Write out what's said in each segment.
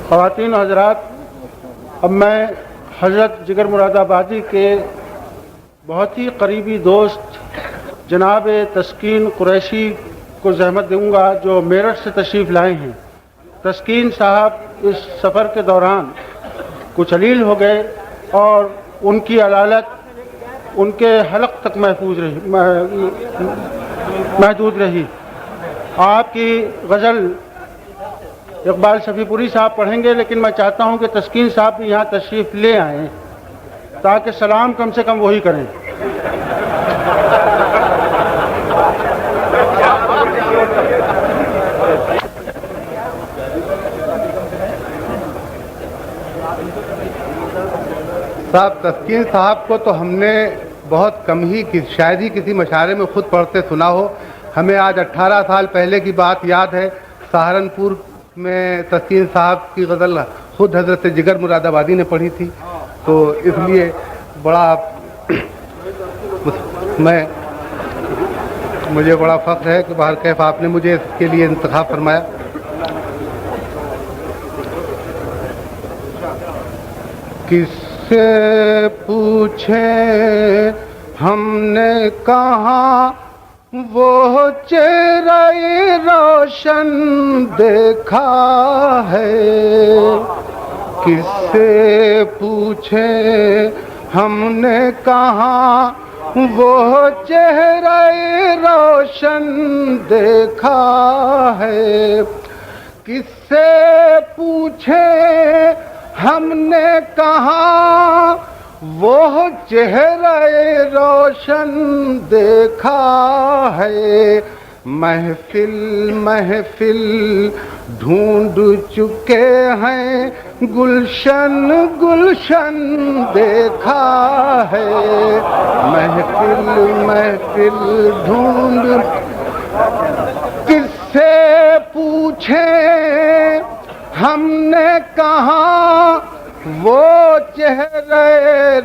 خواتین و حضرات، اب میں حضرت جگر مراد آبادی کے بہت ہی قریبی دوست جناب تسکین قریشی کو زحمت دوں گا، جو میرٹھ سے تشریف لائے ہیں۔ تسکین صاحب اس سفر کے دوران کچھ علیل ہو گئے اور ان کی علالت ان کے حلق تک محدود رہی۔ آپ کی غزل اقبال شفیع پوری صاحب پڑھیں گے، لیکن میں چاہتا ہوں کہ تسکین صاحب بھی یہاں تشریف لے آئیں تاکہ سلام کم سے کم وہی کریں۔ صاحب، تسکین صاحب کو تو ہم نے بہت کم ہی شاید ہی کسی مشاعرے میں خود پڑھتے سنا ہو۔ ہمیں آج 18 سال پہلے کی بات یاد ہے، سہارنپور میں تسکین صاحب کی غزل خود حضرت جگر مراد آبادی نے پڑھی تھی، تو اس لیے بڑا مجھے بڑا فخر ہے کہ بہر کیف آپ نے مجھے اس کے لیے انتخاب فرمایا۔ کس سے پوچھیں ہم نے کہاں وہ چہرہ روشن دیکھا ہے، کس سے پوچھیں ہم نے کہاں وہ چہرہ روشن دیکھا ہے، کس سے پوچھیں ہم نے کہاں وہ چہرہ روشن دیکھا ہے، محفل محفل ڈھونڈ چکے ہیں گلشن گلشن دیکھا ہے، محفل محفل ڈھونڈ کس سے پوچھیں ہم نے کہاں وہ چہرہ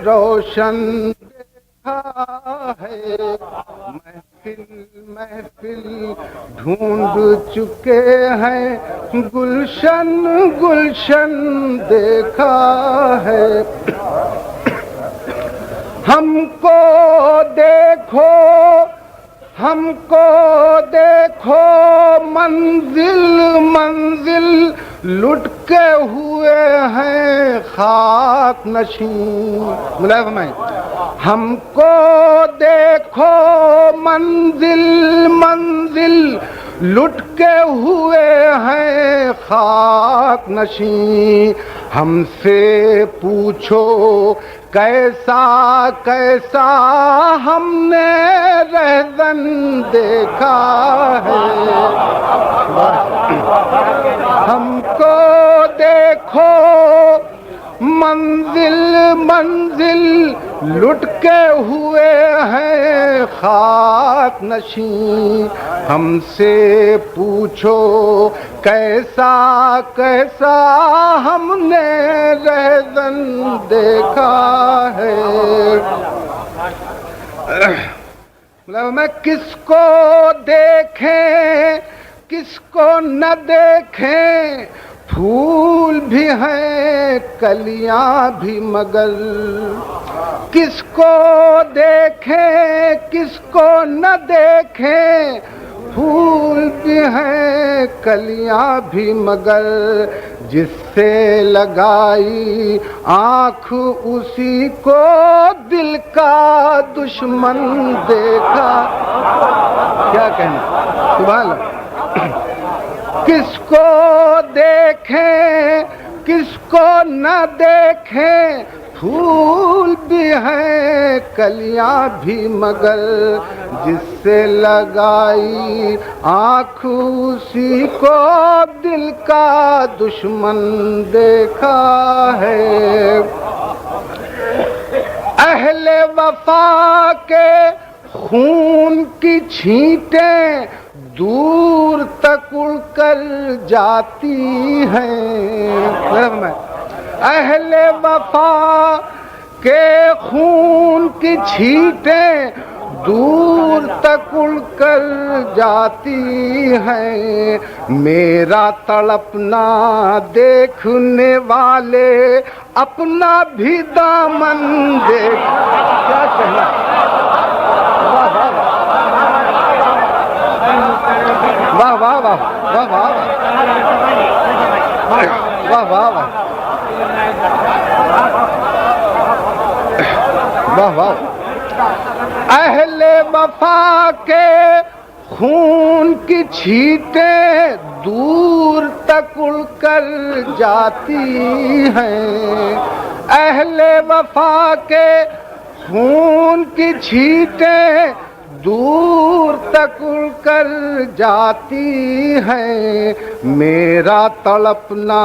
روشن دیکھا ہے، محفل محفل ڈھونڈ چکے ہیں گلشن گلشن دیکھا ہے، ہم کو دیکھو ہم کو دیکھو منزل منزل لٹ کے ہوئے ہیں خاک نشین، ملائے فرمائیں، ہم کو دیکھو منزل منزل لٹ کے ہوئے ہیں خاک نشین، ہم سے پوچھو کیسا کیسا ہم نے رہزن دیکھا ہے، ہم کو دیکھو منزل منزل لٹ کے ہوئے ہیں خاک نشین، ہم سے پوچھو کیسا کیسا ہم نے رہزن دیکھا ہے، میں کس کو دیکھیں کس کو نہ دیکھیں، پھول بھی ہیں کلیاں بھی مگر، کس کو دیکھیں کس کو نہ دیکھیں، پھول بھی ہیں کلیاں بھی مگر، جس سے لگائی آنکھ اسی کو دل کا دشمن دیکھا، کیا کہنا سبحان اللہ، کس کو دیکھیں کس کو نہ دیکھیں، پھول بھی ہیں کلیاں بھی مگر، جس سے لگائی آنکھ اسی کو دل کا دشمن دیکھا ہے، اہل وفا کے خون کی چھینٹیں دور تک اڑ کر جاتی ہیں، اہل وفا کے خون کی چھینٹیں دور تک اڑ کر جاتی ہیں، میرا تڑپنا دیکھنے والے اپنا بھی دامن دیکھ. کیا کہنا. واہ واہ واہ واہ واہ واہ واہ واہ واہ. اہل وفا کے خون کی چھینٹیں دور تک اڑ کر جاتی ہیں، اہل وفا کے خون کی چھینٹیں دور تک اڑ کر جاتی ہیں، میرا تڑپنا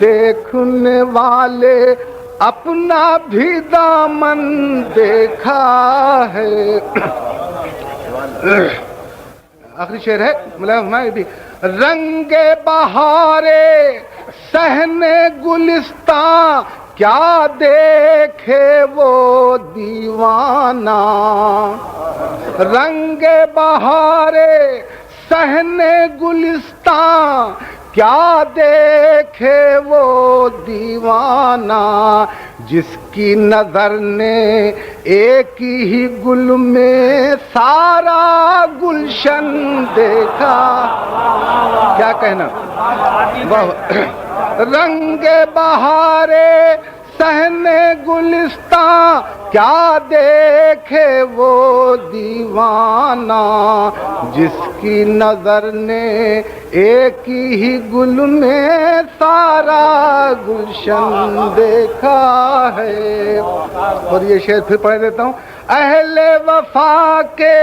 دیکھنے والے اپنا بھی دامن دیکھا ہے. آخری شعر ہے ہمارے بھی. رنگ بہارے صحن گلستاں کیا دیکھے وہ دیوانہ، رنگ بہارے صحن گلستاں کیا دیکھے وہ دیوانہ، جس کی نظر نے ایک ہی گل میں سارا گلشن دیکھا. کیا کہنا. رنگ بہارے صحن گلستاں کیا دیکھے وہ دیوانہ، جس کی نظر نے ایک ہی گل میں سارا گلشن دیکھا ہے. اور یہ شعر پھر پڑھ دیتا ہوں. اہل وفا کے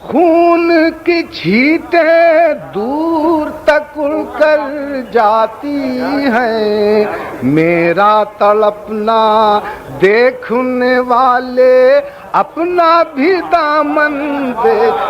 خون کی چھینٹیں دور تک اڑ کر جاتی ہیں، میرا تڑپنا دیکھنے والے اپنا بھی دامن دیکھ.